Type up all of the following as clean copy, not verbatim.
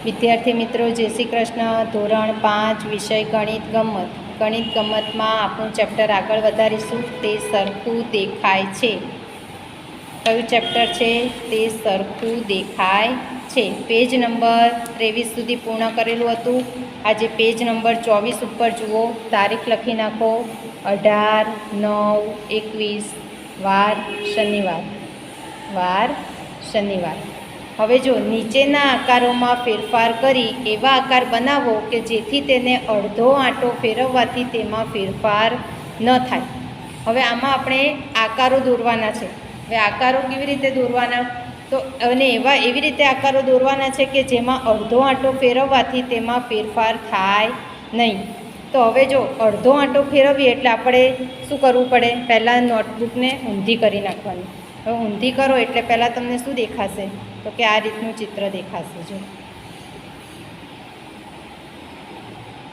વિદ્યાર્થી મિત્રો, જય શ્રી કૃષ્ણ. ધોરણ 5 વિષય ગણિત ગમ્મત. ગણિત ગમ્મતમાં આપણું ચેપ્ટર આગળ વધારીશું. તે સરખું દેખાય છે. કયું ચેપ્ટર છે? તે સરખું દેખાય છે. પેજ નંબર 23 સુધી પૂર્ણ કરેલું હતું. આજે પેજ નંબર 24 ઉપર જુઓ. તારીખ લખી નાખો 18/9/21. વાર શનિવાર. વાર શનિવાર. હવે જો નીચેના આકારોમાં ફેરફાર કરી એવા આકાર બનાવો કે જેથી તેને અડધો આંટો ફેરવવાથી તેમાં ફેરફાર ન થાય. હવે આમાં આપણે આકારો દોરવાના છે. હવે આકારો કેવી રીતે દોરવાના? તો અને એવી રીતે આકારો દોરવાના છે કે જેમાં અડધો આંટો ફેરવવાથી તેમાં ફેરફાર થાય નહીં. તો હવે જો અડધો આંટો ફેરવીએ એટલે આપણે શું કરવું પડે? પહેલાં નોટબુકને ઊંધી કરી નાખવાની. હવે ઊંધી કરો એટલે પહેલાં તમને શું દેખાશે? તો કે આ રીતનું ચિત્ર દેખાશે. જો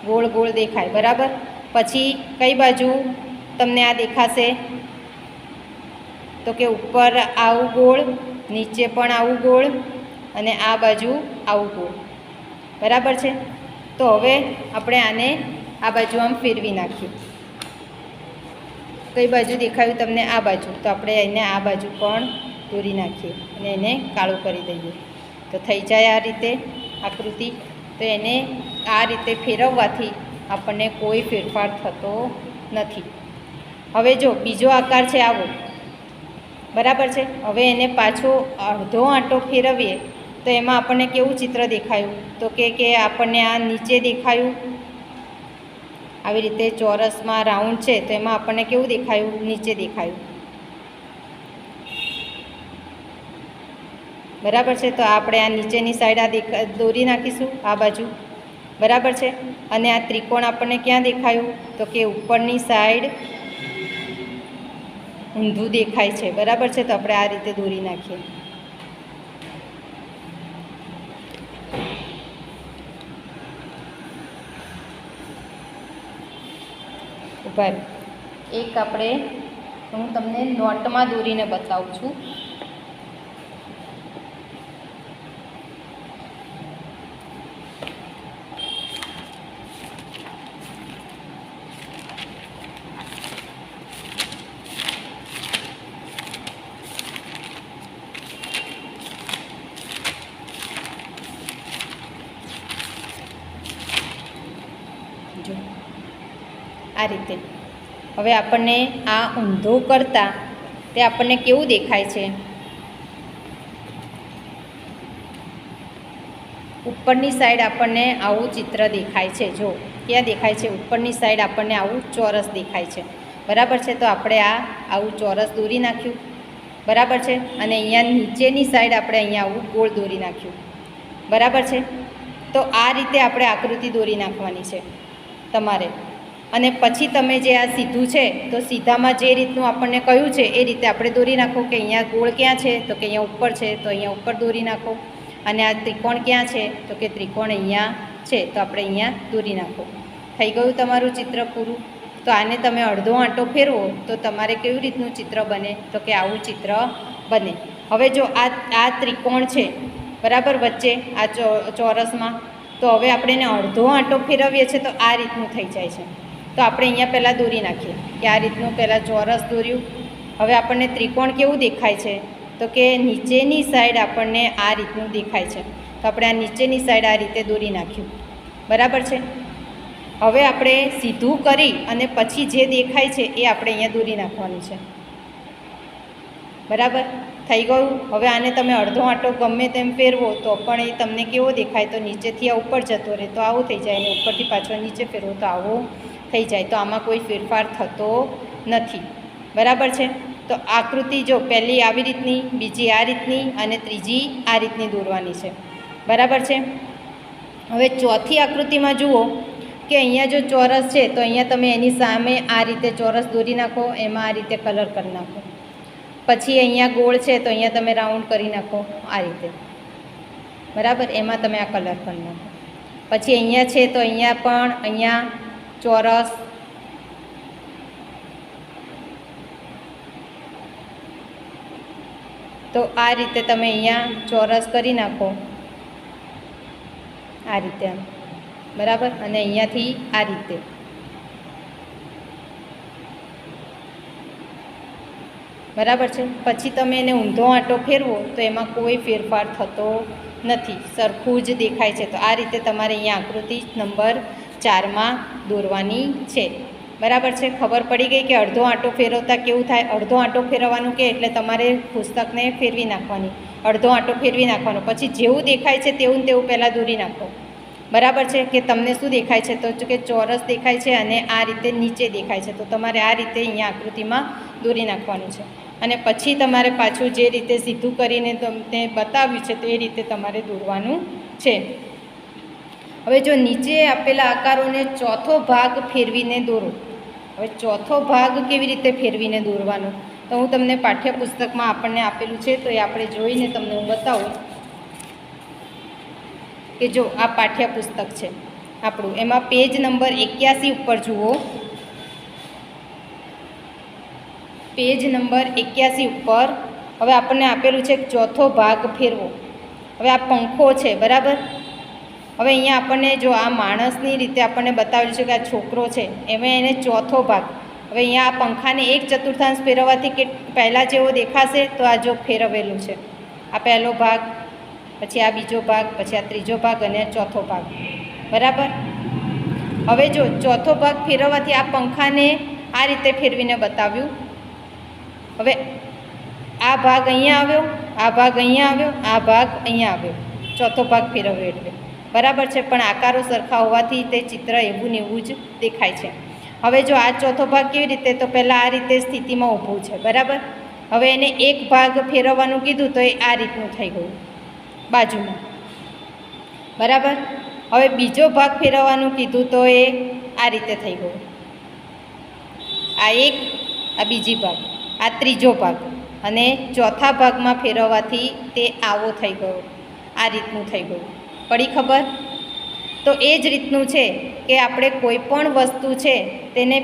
ગોળ ગોળ દેખાય, બરાબર. પછી કઈ બાજુ તમને આ દેખાશે? તો કે ઉપર આવું ગોળ, નીચે પણ આવું ગોળ અને આ બાજુ આવું ગોળ, બરાબર છે. તો હવે આપણે આને આ બાજુ આમ ફેરવી નાખીએ. કઈ બાજુ દેખાયું તમને? આ બાજુ. તો આપણે એને આ બાજુ પણ દોરી નાખીએ અને એને કાળું કરી દઈએ તો થઈ જાય આ રીતે આકૃતિ. તો એને આ રીતે ફેરવવાથી આપણને કોઈ ફેરફાર થતો નથી. હવે જો બીજો આકાર છે આવો, બરાબર છે. હવે એને પાછો અડધો આંટો ફેરવીએ તો એમાં આપણને કેવું ચિત્ર દેખાયું? તો કે આપણને આ નીચે દેખાયું આવી રીતે ચોરસમાં રાઉન્ડ છે તો એમાં આપણને કેવું દેખાયું? નીચે દેખાયું, બરાબર છે. તો આપણે આ નીચેની સાઈડ આ દોરી નાખીશું આ બાજુ, બરાબર છે. અને આ ત્રિકોણ આપણને ક્યાં દેખાયું? તો કે ઉપરની સાઈડ ઊંધું દેખાય છે, બરાબર છે. તો આપણે આ રીતે દોરી નાખીએ. ઉપર એક આપણે હું તમને નોટમાં દોરીને બતાવું છું. જો આ રીતે. હવે આપણને આ ઊંધો કરતાં તે આપણને કેવું દેખાય છે? ઉપરની સાઈડ આપણને આવું ચિત્ર દેખાય છે. જો ક્યાં દેખાય છે? ઉપરની સાઈડ આપણને આવું ચોરસ દેખાય છે, બરાબર છે. તો આપણે આવું ચોરસ દોરી નાખ્યું, બરાબર છે. અને અહીંયા નીચેની સાઈડ આપણે અહીંયા આવું ગોળ દોરી નાખ્યું, બરાબર છે. તો આ રીતે આપણે આકૃતિ દોરી નાખવાની છે તમારે. અને પછી તમે જે આ સીધું છે તો સીધામાં જે રીતનું આપણને કહ્યું છે એ રીતે આપણે દોરી નાખો. કે અહીંયા ગોળ ક્યાં છે? તો કે અહીંયા ઉપર છે, તો અહીંયા ઉપર દોરી નાખો. અને આ ત્રિકોણ ક્યાં છે? તો કે ત્રિકોણ અહીંયા છે, તો આપણે અહીંયા દોરી નાખો. થઈ ગયું તમારું ચિત્ર પૂરું. તો આને તમે અડધો આંટો ફેરવો તો તમારે કેવી રીતનું ચિત્ર બને? તો કે આવું ચિત્ર બને. હવે જો આ ત્રિકોણ છે, બરાબર, વચ્ચે આ ચોરસમાં. તો હવે આપણે એને અડધો આંટો ફેરવીએ છીએ તો આ રીતનું થઈ જાય છે. તો આપણે અહીંયા પહેલાં દોરી નાખીએ કે આ રીતનું પહેલાં ચોરસ દોર્યું. હવે આપણને ત્રિકોણ કેવું દેખાય છે? તો કે નીચેની સાઈડ આપણને આ રીતનું દેખાય છે. તો આપણે આ નીચેની સાઈડ આ રીતે દોરી નાખ્યું, બરાબર છે. હવે આપણે સીધું કરી અને પછી જે દેખાય છે એ આપણે અહીંયા દોરી નાખવાનું છે, બરાબર. થઈ ગયું. હવે આને તમે અડધો આંટો ગમે તેમ ફેરવો તો પણ એ તમને કેવો દેખાય? તો નીચેથી આ ઉપર જતો રહે તો આવું થઈ જાય, અને ઉપરથી પાછો નીચે ફેરવો તો આવું થઈ જાય. તો આમાં કોઈ ફેરફાર થતો નથી, બરાબર છે. તો આકૃતિ જો પહેલી આવી રીતની, બીજી આ રીતની અને ત્રીજી આ રીતની દોરવાની છે, બરાબર છે. હવે ચોથી આકૃતિમાં જુઓ કે અહીંયા જો ચોરસ છે તો અહીંયા તમે એની સામે આ રીતે ચોરસ દોરી નાખો, એમાં આ રીતે કલર કરી નાખો. પછી અહીંયા ગોળ છે તો અહીંયા તમે રાઉન્ડ કરી નાખો આ રીતે, બરાબર. એમાં તમે આ કલર કરી નાખો. પછી અહીંયા છે તો અહીંયા પણ અહીંયા ચોરસ, તો આ રીતે તમે અહીંયા ચોરસ કરી નાખો. આ રીતે આમ, બરાબર, અને અહીંયાથી આ રીતે, બરાબર છે. પછી તમે એને ઊંધો આંટો ફેરવો તો એમાં કોઈ ફેરફાર થતો નથી, સરખું જ દેખાય છે. તો આ રીતે તમારે અહીંયા આકૃતિ નંબર 4માં દોરવાની છે, બરાબર છે. ખબર પડી ગઈ કે અડધો આંટો ફેરવતા કેવું થાય. અડધો આંટો ફેરવવાનું કે એટલે તમારે પુસ્તકને ફેરવી નાખવાની, અડધો આંટો ફેરવી નાખવાનો, પછી જેવું દેખાય છે તેવું તેવું પહેલાં દોરી નાખો, બરાબર છે. કે તમને શું દેખાય છે, તો કે ચોરસ દેખાય છે અને આ રીતે નીચે દેખાય છે. તો તમારે આ રીતે અહીંયા આકૃતિમાં દોરી નાખવાનું છે, અને પછી તમારે પાછું જે રીતે સીધું કરીને તમને બતાવ્યું છે તે રીતે તમારે દોરવાનું છે. હવે જો નીચે આપેલા આકારોને ચોથો ભાગ ફેરવીને દોરો. હવે ચોથો ભાગ કેવી રીતે ફેરવીને દોરવાનો, તો હું તમને પાઠ્યપુસ્તકમાં આપણને આપેલું છે, તો એ આપણે જોઈને તમને હું બતાવું કે જો આ પાઠ્યપુસ્તક છે આપણું, એમાં પેજ નંબર 81 ઉપર જુઓ. પેજ નંબર 81 ઉપર હવે આપણને આપેલું છે ચોથો ભાગ ફેરવો. હવે આ પંખો છે, બરાબર. હવે અહીંયા આપણને જો આ માણસની રીતે આપણને બતાવેલું છે કે આ છોકરો છે, એમાં એને ચોથો ભાગ. હવે અહીંયા આ પંખાને 1/4 ફેરવવાથી કે પહેલાં જેવો દેખાશે, તો આ જો ફેરવેલું છે, આ પહેલો ભાગ, પછી આ બીજો ભાગ, પછી આ ત્રીજો ભાગ અને ચોથો ભાગ, બરાબર. હવે જો ચોથો ભાગ ફેરવવાથી આ પંખાને આ રીતે ફેરવીને બતાવ્યું. હવે આ ભાગ અહીંયા આવ્યો, આ ભાગ અહીંયા આવ્યો, આ ભાગ અહીંયા આવ્યો, ચોથો ભાગ ફેરવ્યો એટલે, બરાબર છે. પણ આકારો સરખા હોવાથી તે ચિત્ર એવું ને એવું જ દેખાય છે. હવે જો આ ચોથો ભાગ કેવી રીતે, તો પહેલાં આ રીતે સ્થિતિમાં ઊભું છે, બરાબર. હવે એને એક ભાગ ફેરવવાનું કીધું તો એ આ રીતનું થઈ ગયું બાજુમાં, બરાબર. હવે બીજો ભાગ ફેરવવાનું કીધું તો એ આ રીતે થઈ ગયું, આ એક, આ બીજી ભાગ, આ ત્રીજો ભાગ, અને ચોથા ભાગમાં ફેરવવાથી તે આવો થઈ ગયો, આ રીતનું થઈ ગયું. પડી ખબર? તો એ જ રીતનું છે કે આપણે કોઈ પણ વસ્તુ છે તેને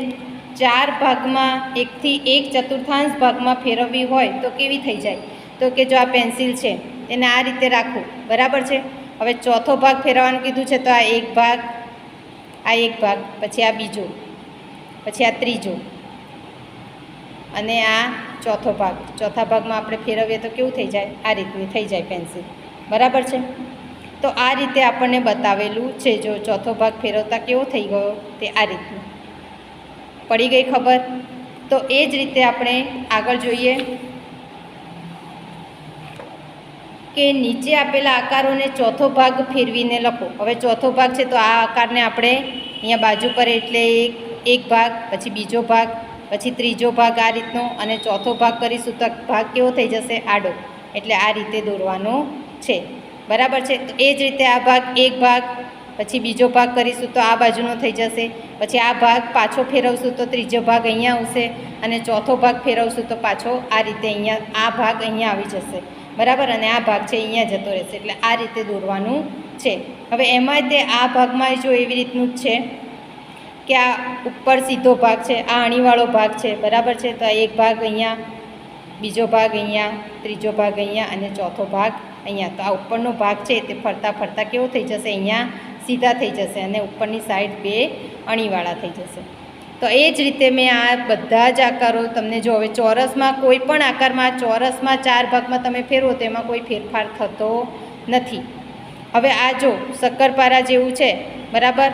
4 ભાગમાં 1/4 ભાગમાં ફેરવવી હોય તો કેવી થઈ જાય, તો કે જો આ પેન્સિલ છે એને આ રીતે રાખવું, બરાબર છે. હવે ચોથો ભાગ ફેરવવાનું કીધું છે, તો આ એક ભાગ, આ એક ભાગ, પછી આ બીજો, પછી આ ત્રીજો, અને આ ચોથો ભાગ. ચોથા ભાગમાં આપણે ફેરવીએ તો કેવું થઈ જાય, આ રીતનું થઈ જાય પેન્સિલ, બરાબર છે. તો આ રીતે આપણને બતાવેલું છે. જો ચોથો ભાગ ફેરવતા કેવો થઈ ગયો, તે આ રીતનું. પડી ગઈ ખબર? તો એ જ રીતે આપણે આગળ જોઈએ કે નીચે આપેલા આકારોને ચોથો ભાગ ફેરવીને લખો. હવે ચોથો ભાગ છે તો આ આકારને આપણે અહીંયા બાજુ પર એટલે એક ભાગ, પછી બીજો ભાગ, પછી ત્રીજો ભાગ આ રીતનો, અને ચોથો ભાગ કરીશું તો ભાગ કેવો થઈ જશે, આડો. એટલે આ રીતે દોરવાનો છે, બરાબર છે. તો એ જ રીતે આ ભાગ એક ભાગ, પછી બીજો ભાગ કરીશું તો આ બાજુનો થઈ જશે, પછી આ ભાગ પાછો ફેરવશું તો ત્રીજો ભાગ અહીંયા આવશે, અને ચોથો ભાગ ફેરવશું તો પાછો આ રીતે અહીંયા આ ભાગ અહીંયા આવી જશે, બરાબર. અને આ ભાગ છે અહીંયા જતો રહેશે. એટલે આ રીતે દોરવાનું છે. હવે એમાંય તે આ ભાગમાં જો એવી રીતનું જ છે કે આ ઉપર સીધો ભાગ છે, આ અણીવાળો ભાગ છે, બરાબર છે. તો આ એક ભાગ અહીંયા, બીજો ભાગ અહીંયા, ત્રીજો ભાગ અહીંયા, અને ચોથો ભાગ અહીંયા. તો આ ઉપરનો ભાગ છે તે ફરતા ફરતા કેવો થઈ જશે, અહીંયા સીધા થઈ જશે, અને ઉપરની સાઈડ 2 અણીવાળા થઈ જશે. તો એ જ રીતે મેં આ બધા જ આકારો તમને જો. હવે ચોરસમાં કોઈ પણ આકારમાં, ચોરસમાં 4 ભાગમાં તમે ફેરવો તો એમાં કોઈ ફેરફાર થતો નથી. હવે આ જો શક્કરપારા જેવું છે, બરાબર.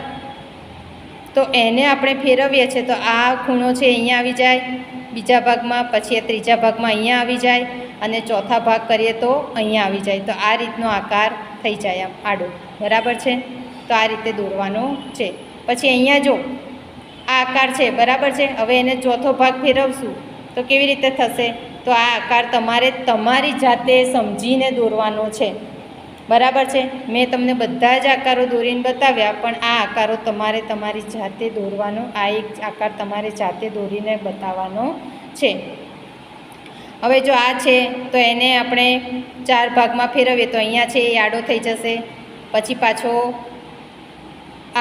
તો એને આપણે ફેરવીએ છીએ તો આ ખૂણો છે અહીંયા આવી જાય બીજા ભાગમાં, પછી આ ત્રીજા ભાગમાં અહીંયા આવી જાય, અને ચોથા ભાગ કરીએ તો અહીંયા આવી જાય. તો આ રીતનો આકાર થઈ જાય આમ આડો, બરાબર છે. તો આ રીતે દોરવાનો છે. પછી અહીંયા જો આ આકાર છે, બરાબર છે. હવે એને ચોથો ભાગ ફેરવશું તો કેવી રીતે થશે, તો આ આકાર તમારે તમારી જાતે સમજીને દોરવાનો છે, બરાબર છે. મેં તમને બધા જ આકારો દોરીને બતાવ્યા, પણ આ આકારો તમારે તમારી જાતે દોરવાનો, આ એક આકાર તમારે જાતે દોરીને બતાવવાનો છે. હવે જો આ છે તો એને આપણે 4 ભાગમાં ફેરવીએ તો અહીંયા છે એ આડો થઈ જશે, પછી પાછો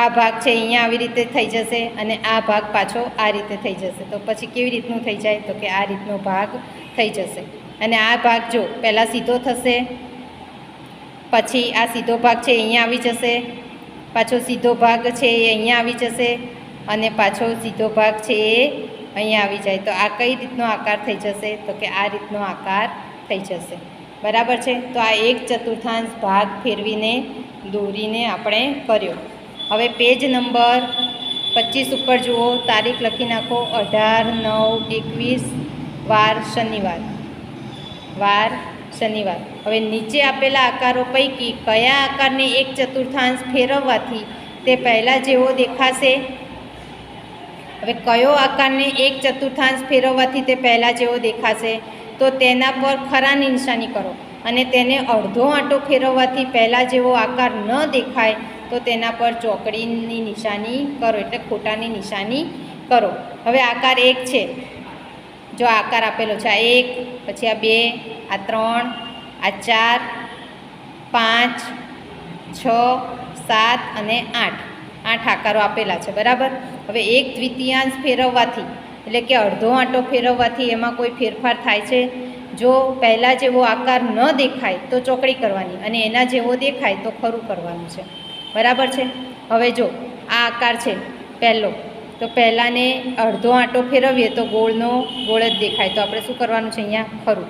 આ ભાગ છે અહીંયા આવી રીતે થઈ જશે, અને આ ભાગ પાછો આ રીતે થઈ જશે. તો પછી કેવી રીતનું થઈ જાય, તો કે આ રીતનો ભાગ થઈ જશે. અને આ ભાગ જો પહેલાં સીધો થશે, પછી આ સીધો ભાગ છે અહીંયા આવી જશે, પાછો સીધો ભાગ છે એ અહીંયા આવી જશે અને પાછો સીધો ભાગ છે એ અહીંયા આવી જાય. તો આ કઈ રીતનો આકાર થઈ જશે? તો કે આ રીતનો આકાર થઈ જશે. બરાબર છે. તો આ 1/4 ભાગ ફેરવીને દોરીને આપણે કર્યો. હવે પેજ નંબર 25 ઉપર જુઓ, તારીખ લખી નાખો 18/9/21, વાર શનિવાર. વાર શનિવાર. હવે નીચે આપેલા આકારો પૈકી કયા આકારને 1/4 ફેરવવાથી તે પહેલાં જેવો દેખાશે? હવે કયો આકારને 1/4 ફેરવવાથી તે પહેલાં જેવો દેખાશે? તો તેના પર ખરાની નિશાની કરો અને તેને અડધો આંટો ફેરવવાથી પહેલાં જેવો આકાર ન દેખાય તો તેના પર ચોકડીની નિશાની કરો, એટલે ખોટાની નિશાની કરો. હવે આકાર 1 છે, જો આકાર આપેલો છે, આ 1, પછી આ 2, આ 3, આ 4, 5, 6, 7 અને 8 આકારો આપેલા છે. બરાબર. હવે 1/3 ફેરવવાથી એટલે કે અડધો આંટો ફેરવવાથી એમાં કોઈ ફેરફાર થાય છે? જો પહેલાં જેવો આકાર ન દેખાય તો ચોકડી કરવાની અને એના જેવો દેખાય તો ખરું કરવાનું છે. બરાબર છે. હવે જો આ આકાર છે પહેલો, તો પહેલાંને અડધો આંટો ફેરવીએ તો ગોળનો ગોળ જ દેખાય, તો આપણે શું કરવાનું છે? અહીંયા ખરું.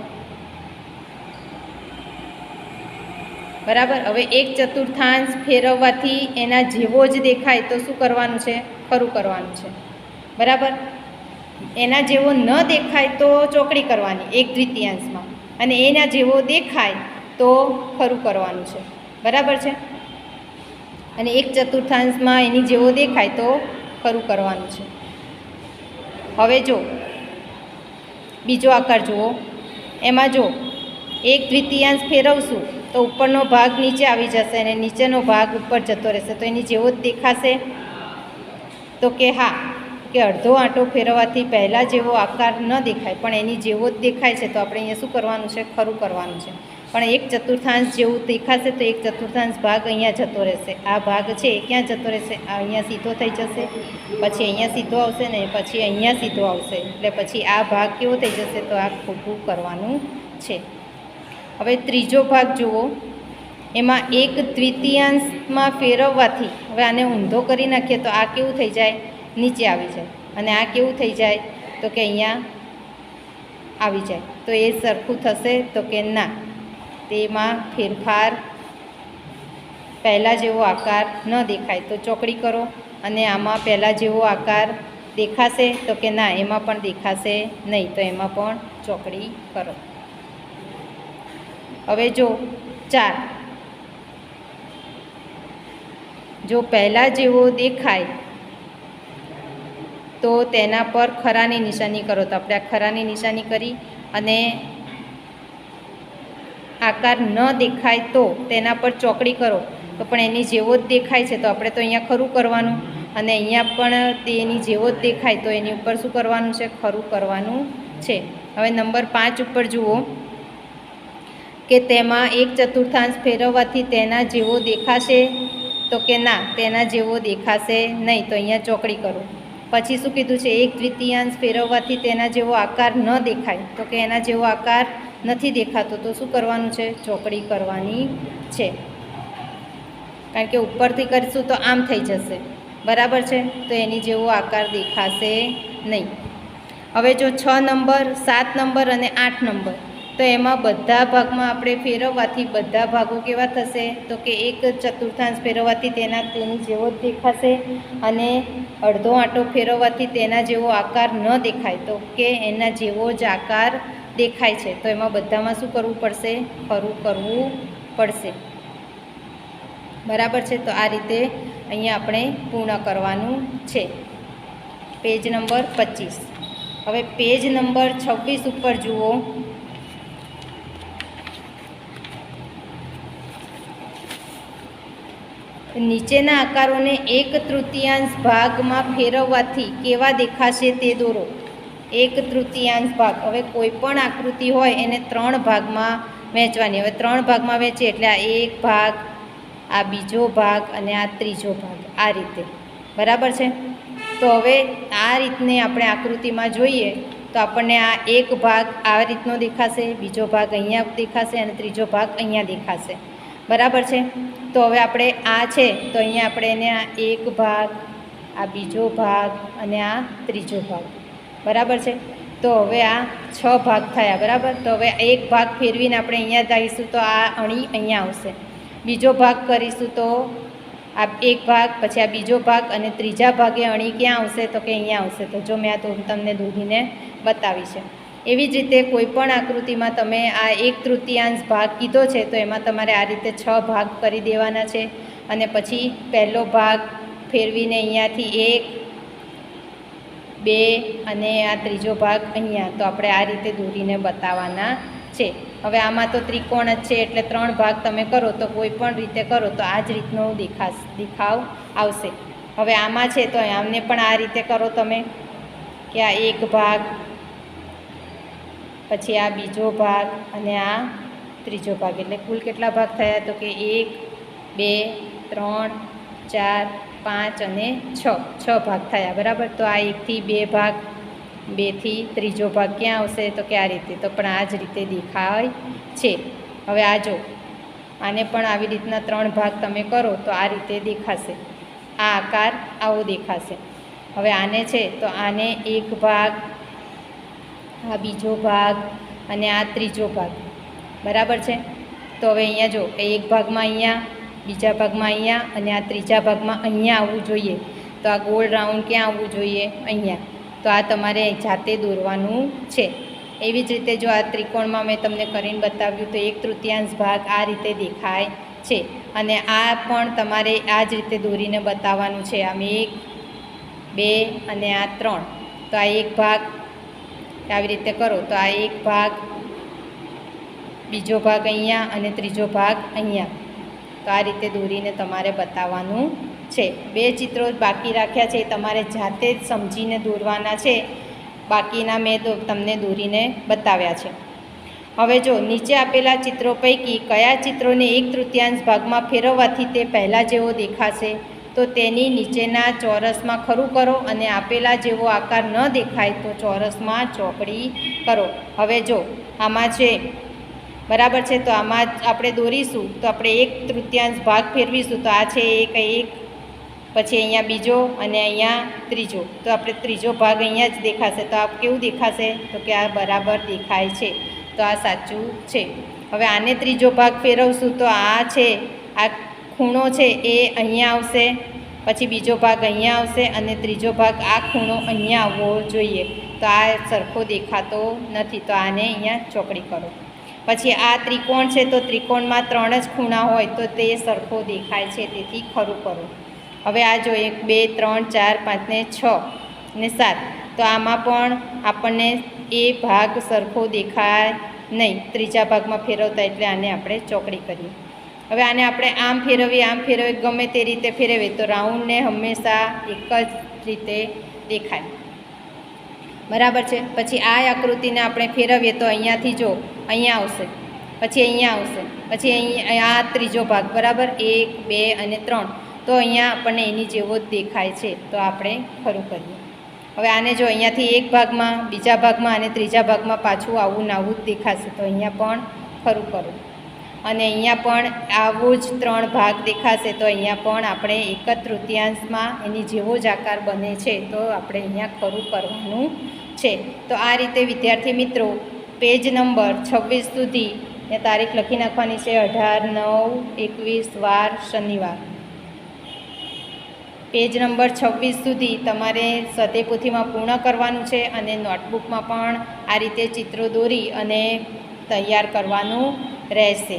બરાબર. હવે 1/4 ફેરવવાથી એના જેવો જ દેખાય તો શું કરવાનું છે? ખરું કરવાનું છે. બરાબર. એના જેવો ન દેખાય તો ચોકડી કરવાની 1/3 અને એના જેવો દેખાય તો ખરું કરવાનું છે. બરાબર છે. અને 1/4 એની જેવો દેખાય તો ખરું કરવાનું છે. હવે જો બીજો આકાર જુઓ, એમાં જો 1/3 ફેરવશું તો ઉપરનો ભાગ નીચે આવી જશે અને નીચેનો ભાગ ઉપર જતો રહેશે, તો એની જેવો જ દેખાશે? તો કે હા, કે અડધો આંટો ફેરવવાથી પહેલાં જેવો આકાર ન દેખાય પણ એની જેવો જ દેખાય છે, તો આપણે અહીંયા શું કરવાનું છે? ખરું કરવાનું છે. પણ 1/4 જેવું દેખાશે તો 1/4 ભાગ અહીંયા જતો રહેશે. આ ભાગ છે એ ક્યાં જતો રહેશે? અહીંયા સીધો થઈ જશે, પછી અહીંયા સીધો આવશે ને પછી અહીંયા સીધો આવશે, એટલે પછી આ ભાગ કેવો થઈ જશે? તો આ ખોટું કરવાનું છે. હવે ત્રીજો ભાગ જુઓ, એમાં 1/3 ફેરવવાથી, હવે આને ઊંધો કરી નાખીએ તો આ કેવું થઈ જાય? નીચે આવી જાય. અને આ કેવું થઈ જાય? તો કે અહીંયા આવી જાય. તો એ સરખું થશે? તો કે ના, તેમાં ફેરફાર, પહેલાં જેવો આકાર ન દેખાય તો ચોકડી કરો અને આમાં પહેલાં જેવો આકાર દેખાશે? તો કે ના, એમાં પણ દેખાશે નહીં, તો એમાં પણ ચોકડી કરો. હવે જો 4, જો પહેલાં જેવો દેખાય તો તેના પર ખરાની નિશાની કરો. તો આપણે આ ખરાની નિશાની કરી અને આકાર ન દેખાય તો તેના પર ચોકડી કરો, તો પણ એની જેવો જ દેખાય છે તો આપણે તો અહીંયા ખરું કરવાનું, અને અહીંયા પણ તેની જેવો જ દેખાય તો એની ઉપર શું કરવાનું છે? ખરું કરવાનું છે. હવે નંબર 5 ઉપર જુઓ કે તેમાં 1/4 ફેરવવાથી તેના જેવો દેખાશે? તો કે ના, તેના જેવો દેખાશે નહીં, તો અહીંયા ચોકડી કરો. પછી શું કીધું છે? 1/3 ફેરવવાથી તેના જેવો આકાર ન દેખાય, તો કે એના જેવો આકાર નથી દેખાતો, તો શું કરવાનું છે? ચોકડી કરવાની છે. કારણ કે ઉપરથી કરીશું તો આમ થઈ જશે. બરાબર છે. તો એની જેવો આકાર દેખાશે નહીં. હવે જો 6 નંબર, 7 નંબર અને 8 નંબર, તો એમાં બધા ભાગમાં આપણે ફેરવવાથી બધા ભાગો કેવા થશે? તો કે 1/4 ફેરવવાથી તેની જેવો જ દેખાશે અને અડધો આંટો ફેરવવાથી તેના જેવો આકાર ન દેખાય, તો કે એના જેવો જ આકાર દેખાય છે. તો એમાં બધામાં શું કરવું પડશે? ખરું કરવું પડશે. બરાબર છે. તો આ રીતે અહીંયા આપણે પૂર્ણ કરવાનું છે. Page number 25. હવે પેજ નંબર 26 ઉપર જુઓ, નીચેના આકારોને 1/3 ભાગમાં ફેરવવાથી કેવા દેખાશે તે દોરો. 1/3 ભાગ, હવે કોઈ પણ આકૃતિ હોય એને 3 ભાગમાં વહેંચવાની. હવે 3 ભાગમાં વહેંચીએ એટલે આ એક ભાગ, આ બીજો ભાગ અને આ ત્રીજો ભાગ, આ રીતે. બરાબર છે. તો હવે આ રીતને આપણે આકૃતિમાં જોઈએ તો આપણને આ એક ભાગ આ રીતનો દેખાશે, બીજો ભાગ અહીંયા દેખાશે અને ત્રીજો ભાગ અહીંયા દેખાશે. બરાબર છે. તો હવે આપણે આ છે તો અહીંયા આપણે એને આ એક ભાગ, આ બીજો ભાગ અને આ ત્રીજો ભાગ, બરાબર છે. તો હવે આ 6 ભાગ થયા, બરાબર. તો હવે એક ભાગ ફેરવીને આપણે અહીંયા જઈશું તો આ અણી અહીંયા આવશે. બીજો ભાગ કરીશું તો આ એક ભાગ, પછી આ બીજો ભાગ અને ત્રીજા ભાગે અણી ક્યાં આવશે તો કે અહીંયા આવશે. તો જો મેં આ તમને દોરીને બતાવી છે. એવી જ રીતે કોઈપણ આકૃતિમાં તમે આ 1/3 ભાગ કીધો છે તો એમાં તમારે આ રીતે 6 ભાગ કરી દેવાના છે. અને પછી પહેલો ભાગ ફેરવીને અહીંયાથી 1, 2 અને આ ત્રીજો ભાગ અહીંયા. તો આપણે આ રીતે દોરીને બતાવવાના છે. હવે આમાં તો ત્રિકોણ જ છે એટલે 3 ભાગ તમે કરો તો કોઈ પણ રીતે કરો તો આ જ રીતનો દેખાવ આવશે. હવે આમાં છે તો આમને પણ આ રીતે કરો તમે કે આ એક ભાગ, પછી આ બીજો ભાગ અને આ ત્રીજો ભાગ. એટલે કુલ કેટલા ભાગ થયા તો કે 1, 2, 3, 4, 5 અને 6 ભાગ થયા, બરાબર. તો આ 1થી 2 ભાગ, 2થી ત્રીજો ભાગ ક્યાં આવશે તો કે આ રીતે. તો પણ આ જ રીતે દેખાય છે. હવે આ જો આને પણ આવી રીતના 3 ભાગ તમે કરો તો આ રીતે દેખાશે. આ આકાર આવો દેખાશે. હવે આને છે તો આને એક ભાગ, આ બીજો ભાગ અને આ ત્રીજો ભાગ, બરાબર છે. તો હવે અહીંયા જો એક ભાગમાં અહીંયા, બીજા ભાગમાં અહીંયા અને આ ત્રીજા ભાગમાં અહીંયા આવવું જોઈએ. તો આ ગોળ રાઉન્ડ ક્યાં આવવું જોઈએ? અહીંયા. તો આ તમારે જાતે દોરવાનું છે. એવી જ રીતે જો આ ત્રિકોણમાં મેં તમને કરીને બતાવ્યું તો 1/3 ભાગ આ રીતે દેખાય છે. અને આ પણ તમારે આ જ રીતે દોરીને બતાવવાનું છે. આમ 1, 2 અને આ 3. તો આ એક ભાગ આવી રીતે કરો તો આ એક ભાગ, બીજો ભાગ અહીંયા અને ત્રીજો ભાગ અહીંયા. તો આ રીતે દોરીને તમારે બતાવવાનું છે. 2 ચિત્રો બાકી રાખ્યા છે, તમારે જાતે જ સમજીને દોરવાના છે. બાકીના મેં તમને દોરીને બતાવ્યા છે. હવે જો નીચે આપેલા ચિત્રો પૈકી કયા ચિત્રોને 1/3 ભાગમાં ફેરવવાથી તે પહેલાં જેવો દેખાશે? તો તેની નીચેના ચોરસમાં ખરું કરો અને આપેલા જેવો આકાર ન દેખાય તો ચોરસમાં ચોકડી કરો. હવે જો આમાં છે, બરાબર છે. તો આમાં આપણે દોરીશું તો આપણે 1/3 ભાગ ફેરવીશું તો આ છે એક, પછી અહીંયા બીજો અને અહીંયા ત્રીજો. તો આપણે ત્રીજો ભાગ અહીંયા જ દેખાશે. તો આ કેવું દેખાશે તો કે આ બરાબર દેખાય છે. તો આ સાચું છે. હવે આને ત્રીજો ભાગ ફેરવશું તો આ છે, આ ખૂણો છે એ અહીંયા આવશે, પછી બીજો ભાગ અહીંયા આવશે અને ત્રીજો ભાગ આ ખૂણો અહીંયા આવવો જોઈએ. તો આ સરખો દેખાતો નથી. તો આને અહીંયા ચોકડી કરો. પછી આ ત્રિકોણ છે તો ત્રિકોણમાં 3 જ ખૂણા હોય તો તે સરખો દેખાય છે, તેથી ખરું કરો. હવે આ જો 1, 2, 3, 4, 5 ને 6 ને 7. તો આમાં પણ આપણને એ ભાગ સરખો દેખાય નહીં ત્રીજા ભાગમાં ફેરવતા, એટલે આને આપણે ચોકડી કરીએ. હવે આને આપણે આમ ફેરવીએ, ગમે તે રીતે ફેરવીએ તો રાઉન્ડને હંમેશા એક જ રીતે દેખાય, બરાબર છે. પછી આ આકૃતિને આપણે ફેરવીએ તો અહીંયાથી જો અહીંયા આવશે, પછી અહીંયા આવશે, પછી અહીંયા આ ત્રીજો ભાગ, બરાબર. 1, 2 અને 3. તો અહીંયા આપણને એની જેવો જ દેખાય છે. તો આપણે ખરું કરીએ. હવે આને જો અહીંયાથી એક ભાગમાં, બીજા ભાગમાં અને ત્રીજા ભાગમાં પાછું આવું ને આવું જ દેખાશે. તો અહીંયા પણ ખરું કરો. અને અહીંયા પણ આવું જ 3 ભાગ દેખાશે. તો અહીંયા પણ આપણે 1/3 એની જેવો જ આકાર બને છે. તો આપણે અહીંયા ખરું કરવાનું છે. તો આ રીતે વિદ્યાર્થી મિત્રો પેજ નંબર 26 સુધી એ તારીખ લખી નાખવાની છે. 18/9/21 વાર શનિવાર. પેજ નંબર 26 સુધી તમારે સ્વાધ્યાયપોથીમાં પૂર્ણ કરવાનું છે. અને નોટબુકમાં પણ આ રીતે ચિત્રો દોરી અને તૈયાર કરવાનું રહેશે.